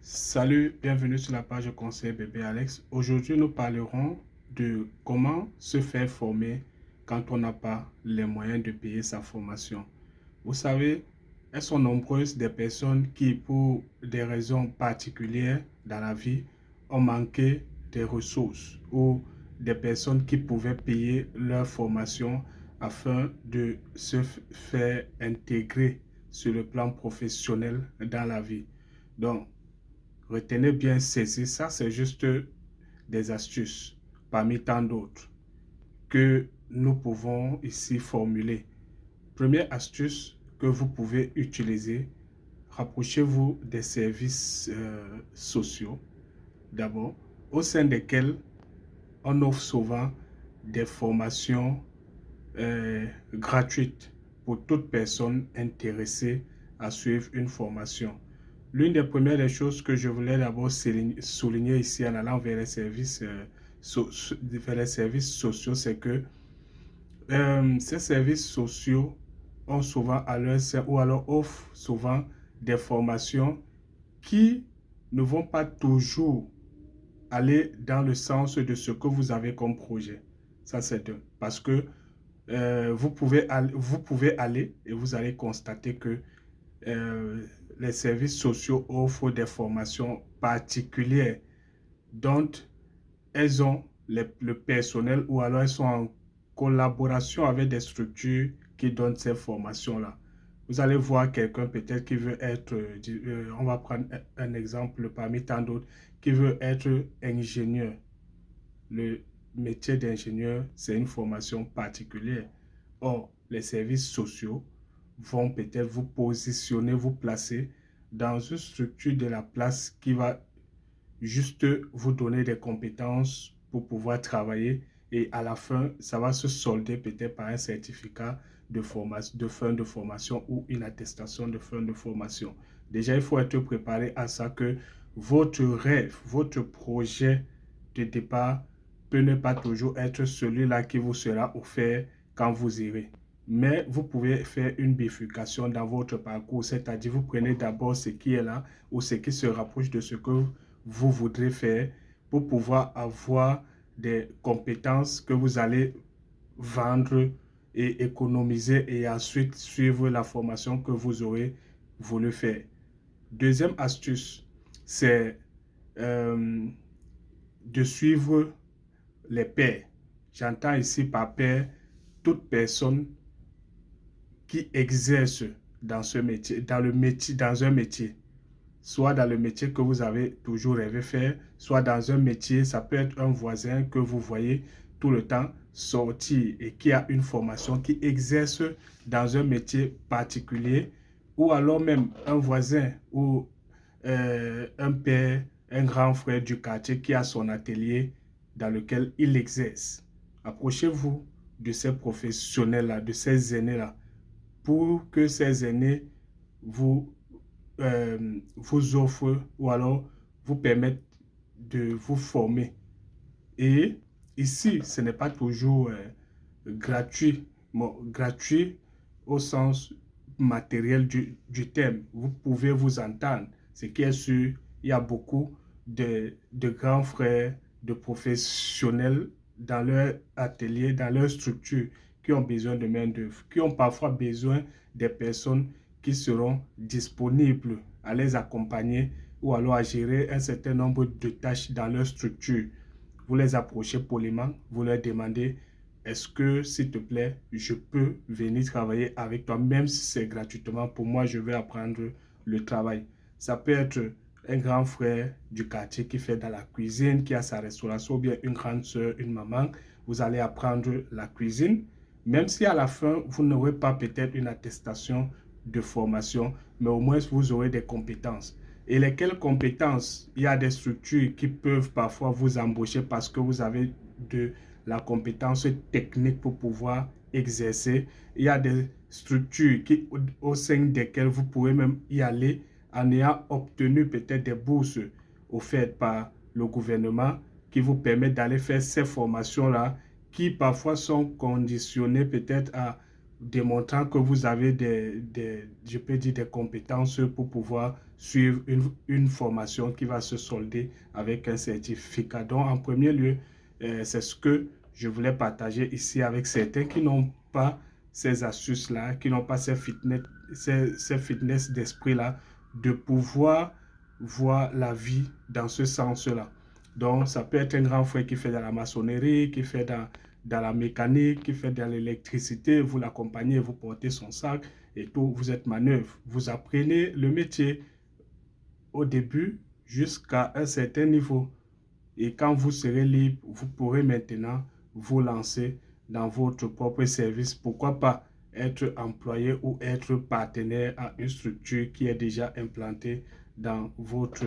Salut, bienvenue sur la page conseil bébé Alex. Aujourd'hui, nous parlerons de comment se faire former quand on n'a pas les moyens de payer sa formation. Vous savez, elles sont nombreuses des personnes qui, pour des raisons particulières dans la vie, ont manqué des ressources ou des personnes qui pouvaient payer leur formation afin de se faire intégrer sur le plan professionnel dans la vie. Donc, retenez bien ceci, ça c'est juste des astuces parmi tant d'autres que nous pouvons ici formuler. Première astuce que vous pouvez utiliser, rapprochez-vous des services sociaux d'abord, au sein desquels on offre souvent des formations gratuites pour toute personne intéressée à suivre une formation. L'une des premières choses que je voulais d'abord souligner ici en allant vers les services, sociaux, c'est que ces services sociaux ont souvent à leur sein ou alors offrent souvent des formations qui ne vont pas toujours aller dans le sens de ce que vous avez comme projet. Ça, c'est un. Parce que vous pouvez aller et vous allez constater que les services sociaux offrent des formations particulières dont elles ont le personnel ou alors elles sont en collaboration avec des structures qui donnent ces formations-là. Vous allez voir quelqu'un peut-être qui veut être, on va prendre un exemple parmi tant d'autres, qui veut être ingénieur. Le métier d'ingénieur, c'est une formation particulière. Or, les services sociaux vont peut-être vous positionner, vous placer dans une structure de la place qui va juste vous donner des compétences pour pouvoir travailler et à la fin, ça va se solder peut-être par un certificat de fin de formation ou une attestation de fin de formation. Déjà, il faut être préparé à ça que votre rêve, votre projet de départ peut ne pas toujours être celui-là qui vous sera offert quand vous irez. Mais vous pouvez faire une bifurcation dans votre parcours, c'est-à-dire vous prenez d'abord ce qui est là ou ce qui se rapproche de ce que vous voudrez faire pour pouvoir avoir des compétences que vous allez vendre et économiser et ensuite suivre la formation que vous aurez voulu faire. Deuxième astuce, c'est de suivre les pairs. J'entends ici par pair toute personne qui exerce dans ce métier, dans un métier, soit dans le métier que vous avez toujours rêvé faire, soit dans un métier, ça peut être un voisin que vous voyez tout le temps sortir et qui a une formation, qui exerce dans un métier particulier, ou alors même un voisin ou un père, un grand frère du quartier qui a son atelier dans lequel il exerce. Approchez-vous de ces professionnels-là, de ces aînés-là, pour que ces aînés vous, vous offrent ou alors vous permettent de vous former. Et ici, ce n'est pas toujours gratuit, bon, gratuit au sens matériel du terme. Vous pouvez vous entendre. Ce qui est sûr, il y a beaucoup de grands frères, de professionnels dans leur atelier, dans leur structure, qui ont besoin de main-d'œuvre, qui ont parfois besoin des personnes qui seront disponibles à les accompagner ou alors à gérer un certain nombre de tâches dans leur structure. Vous les approchez poliment, vous leur demandez est-ce que, s'il te plaît, je peux venir travailler avec toi, même si c'est gratuitement, pour moi, je vais apprendre le travail. Ça peut être un grand frère du quartier qui fait dans la cuisine, qui a sa restauration, ou bien une grande soeur, une maman. Vous allez apprendre la cuisine, même si à la fin, vous n'aurez pas peut-être une attestation de formation, mais au moins vous aurez des compétences. Et lesquelles compétences? Il y a des structures qui peuvent parfois vous embaucher parce que vous avez de la compétence technique pour pouvoir exercer. Il y a des structures au sein desquelles vous pouvez même y aller en ayant obtenu peut-être des bourses offertes par le gouvernement qui vous permettent d'aller faire ces formations-là qui parfois sont conditionnées peut-être à démontrant que vous avez je peux dire des compétences pour pouvoir suivre une formation qui va se solder avec un certificat. Donc, en premier lieu, c'est ce que je voulais partager ici avec certains qui n'ont pas ces astuces-là, qui n'ont pas ces fitness d'esprit-là, de pouvoir voir la vie dans ce sens-là. Donc, ça peut être un grand frère qui fait de la maçonnerie, qui fait dans la mécanique, qui fait de l'électricité, vous l'accompagnez, vous portez son sac et tout, vous êtes manœuvre. Vous apprenez le métier au début jusqu'à un certain niveau. Et quand vous serez libre, vous pourrez maintenant vous lancer dans votre propre service. Pourquoi pas être employé ou être partenaire à une structure qui est déjà implantée dans votre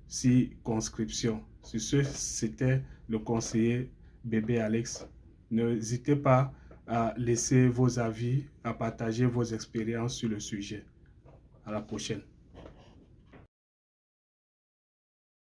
circonscription. Sur ce, c'était le conseiller Bébé Alex. N'hésitez pas à laisser vos avis, à partager vos expériences sur le sujet. À la prochaine.